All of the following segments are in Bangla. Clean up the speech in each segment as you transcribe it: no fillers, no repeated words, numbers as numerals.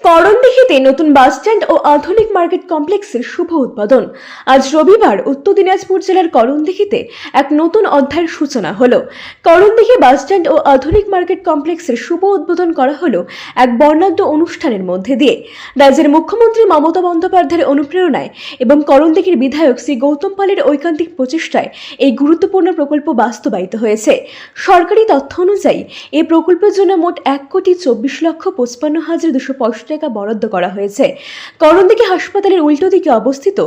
করণদিঘিতে নতুন বাসস্ট্যান্ড ও আধুনিক মার্কেট কমপ্লেক্সের শুভ উদ্বোধন। আজ রবিবার উত্তর দিনাজপুর জেলার করণদিঘিতে এক নতুন অধ্যায়ের সূচনা হলো। করণদিঘি বাসস্ট্যান্ড ও আধুনিক মার্কেট কমপ্লেক্সের শুভ উদ্বোধন করা হলো এক বর্ণাঢ্য অনুষ্ঠানের মধ্যে দিয়ে। রাজ্যের মুখ্যমন্ত্রী মমতা বন্দ্যোপাধ্যায়ের অনুপ্রেরণায় এবং করণদিঘির বিধায়ক শ্রী গৌতম পালের ঐকান্তিক প্রচেষ্টায় এই গুরুত্বপূর্ণ প্রকল্প বাস্তবায়িত হয়েছে। সরকারি তথ্য অনুযায়ী এই প্রকল্পের জন্য মোট 1,24,55,265 টাকা বরাদ্দ করা হয়েছে। করণদিঘি হাসপাতালের উল্টো দিকে অবস্থিত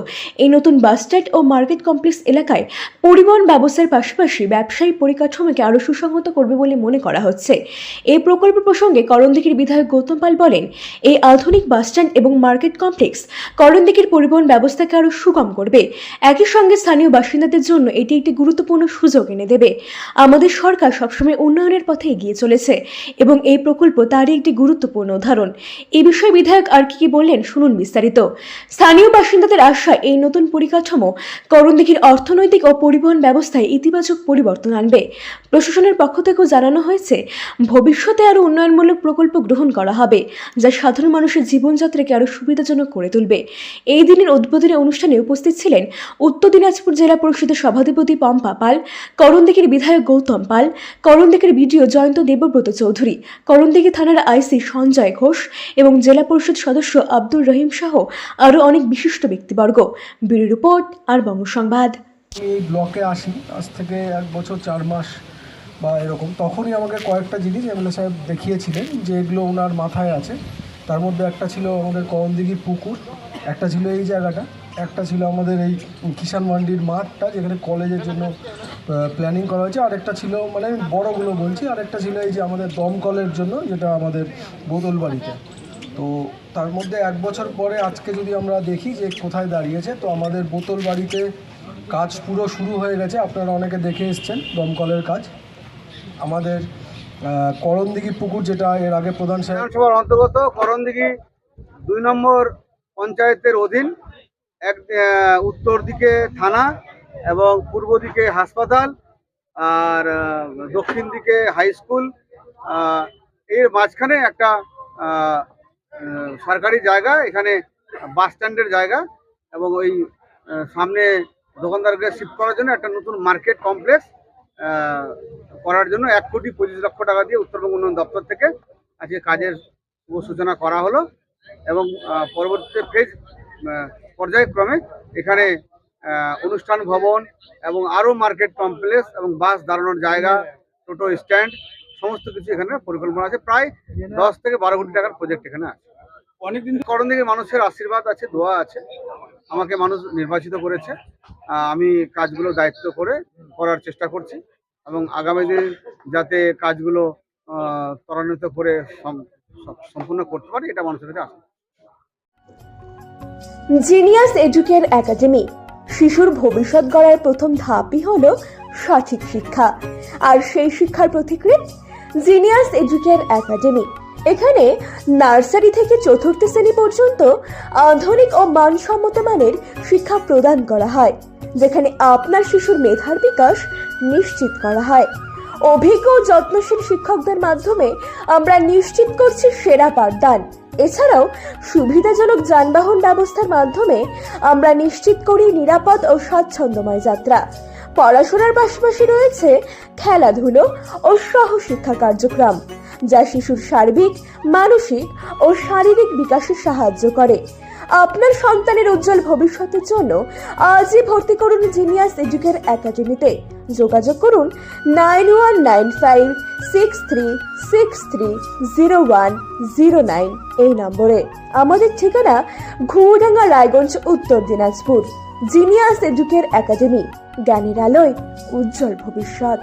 এই নতুন বাসস্ট্যান্ড ও মার্কেট কমপ্লেক্স এলাকায় পরিবহন ব্যবস্থার পাশাপাশি ব্যবসায়ী পরিকাঠামোকে আরও সুসংহত করবে বলে মনে করা হচ্ছে। এই প্রকল্প প্রসঙ্গে করণদিঘির বিধায়ক গৌতম পাল বলেন, এই আধুনিক বাসস্ট্যান্ড এবং মার্কেট কমপ্লেক্স করণদিঘির পরিবহন ব্যবস্থাকে আরও সুগম করবে। একই সঙ্গে স্থানীয় বাসিন্দাদের জন্য এটি একটি গুরুত্বপূর্ণ সুযোগ এনে দেবে। আমাদের সরকার সবসময় উন্নয়নের পথে এগিয়ে চলেছে এবং এই প্রকল্প তারই একটি গুরুত্বপূর্ণ উদাহরণ। এই বিষয়ে বিধায়ক আর কি বললেন শুনুন বিস্তারিত। স্থানীয় বাসিন্দাদের আশা, এই নতুন পরিকাঠামো করণদিঘির অর্থনৈতিক ও পরিবহন ব্যবস্থায় ইতিবাচক পরিবর্তন আনবে। প্রশাসনের পক্ষ থেকেও জানানো হয়েছে, ভবিষ্যতে আরও উন্নয়নমূলক প্রকল্প গ্রহণ করা হবে, যা সাধারণ মানুষের জীবনযাত্রাকে আরও সুবিধাজনক করে তুলবে। এই দিনের উদ্বোধনী অনুষ্ঠানে উপস্থিত ছিলেন উত্তর দিনাজপুর জেলা পরিষদের সভাধিপতি পম্পা পাল, করণদিঘির বিধায়ক গৌতম পাল, করণদিঘির বিডিও জয়ন্ত দেবব্রত চৌধুরী, করণদিঘি থানার আইসি সঞ্জয় ঘোষ এবং জেলা পরিষদ সদস্য আব্দুর রহিম সহ আরও অনেক বিশিষ্ট ব্যক্তিবর্গ। ব্যুরো রিপোর্ট আর বঙ্গ সংবাদ। এই ব্লকে আসি আজ থেকে 1 বছর 4 মাস বা এরকম, তখনই আমাকে কয়েকটা জিনিস এমএলএ সাহেব দেখিয়েছিলেন যে এগুলো ওনার মাথায় আছে। তার মধ্যে একটা ছিল আমাদের করণদিঘির পুকুর, একটা ছিল এই জায়গাটা, একটা ছিল আমাদের এই কিষাণ মান্ডির মাঠটা যেখানে কলেজের জন্য প্ল্যানিং করা হয়েছে, আর একটা ছিল মানে আমি বড়গুলো বলছি, আর একটা ছিল এই যে আমাদের দমকলের জন্য যেটা আমাদের বোতলবাড়িতে। তো তার মধ্যে 1 বছর পরে আজকে যদি আমরা দেখি যে কোথায় দাঁড়িয়েছে, তো আমাদের বোতলবাড়িতে কাজ পুরো শুরু হয়ে গেছে। আপনারা অনেকে দেখে এসছেন দমকলের কাজ। আমাদের করণদিঘি পুকুর, যেটা এর আগে প্রধান বিধানসভার অন্তর্গত করণদিঘি 2 নম্বর পঞ্চায়েতের অধীন, উত্তর দিকে থানা এবং পূর্ব দিকে হাসপাতাল আর দক্ষিণ দিকে হাই স্কুল, এর মাঝখানে একটা সরকারি জায়গা, এখানে বাস স্ট্যান্ডের জায়গা, এবং ওই সামনে দোকানদারকে শিফট করার জন্য একটা নতুন মার্কেট কমপ্লেক্স করার জন্য 1,25,00,000 টাকা দিয়ে উত্তরবঙ্গ উন্নয়ন দপ্তর থেকে আজকে কাজের শুভ সূচনা করা হলো। এবং পরবর্তীতে পর্যায়ক্রমে এখানে অনুষ্ঠান ভবন এবং আরও মার্কেট কমপ্লেক্স এবং বাস দাঁড়ানোর জায়গা, টোটো স্ট্যান্ড, সমস্ত কিছু এখানে পরিকল্পনা আছে। প্রায় 10 থেকে 12 কোটি টাকার প্রজেক্ট এখানে আছে। অনেকদিন করণদিঘির মানুষের আশীর্বাদ আছে, দোয়া আছে, আমাকে মানুষ নির্বাচিত করেছে। আমি কাজগুলো দায়িত্ব করে করার চেষ্টা করছি এবং আগামী দিন যাতে কাজগুলো ত্বরান্বিত করে সম্পূর্ণ করতে পারি, এটা মানুষের কাছে আশা। Genius educare academy. শিশুর ভবিষ্যৎ গড়ার প্রথম ধাপই হলো সঠিক শিক্ষা, আর সেই শিক্ষার প্রতিক্রিয়া জিনিয়াস এডুকেয়ার একাডেমি। এখানে নার্সারি থেকে 4র্থ শ্রেণী পর্যন্ত আধুনিক ও মানসম্মত মানের শিক্ষা প্রদান করা হয়, যেখানে আপনার শিশুর মেধার বিকাশ নিশ্চিত করা হয়। অভিজ্ঞ ও যত্নশীল শিক্ষকদের মাধ্যমে আমরা নিশ্চিত করছি সেরা পাঠদান। এছাড়াও সুবিধাজনক যানবাহন ব্যবস্থার মাধ্যমে আমরা নিশ্চিত করি নিরাপদ ও স্বাচ্ছন্দ্যময় যাত্রা। পড়াশোনার পাশাপাশি রয়েছে খেলাধুলো ও সহশিক্ষা কার্যক্রম, যা শিশুর সার্বিক, মানসিক ও শারীরিক বিকাশে সাহায্য করে। আপনার সন্তানের উজ্জ্বল ভবিষ্যতের জন্য আজই ভর্তি করুন জিনিয়াস এডুকেয়ার একাডেমিতে। যোগাযোগ করুন 919563630109 এই নম্বরে। আমাদের ঠিকানা ঘুমডাঙ্গা, রায়গঞ্জ, উত্তর দিনাজপুর। জিনিয়াস এডুকেয়ার একাডেমি, জ্ঞানের আলোয় উজ্জ্বল ভবিষ্যৎ।